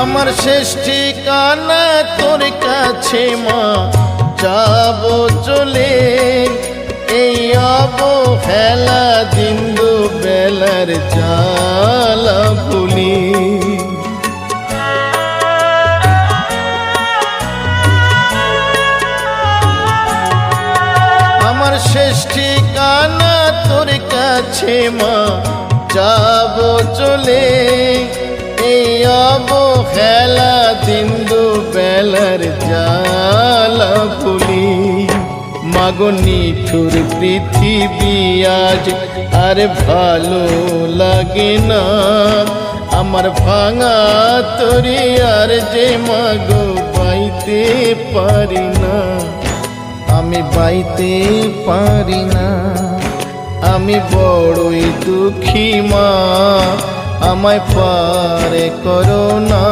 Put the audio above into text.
আমার শেষ ঠিকানা তোর কাছে মা, যাব চলে এই অবহেলা দিন দুবেলার জ্বালা ভুলি। আমার শেষ ঠিকানা তোর কাছে মা, যাব চলে এই অবহেলা দিন দুবেলার জ্বালা ভুলি। মাগো নিঠুর পৃথিবী আজ আর ভালো লাগে না, আমার ভাঙা তরি আর যে মাগো বাইতে পারি না, আমি বাইতে পারি না। আমি বড়ই দুঃখী মা, আমায় পারে করো না।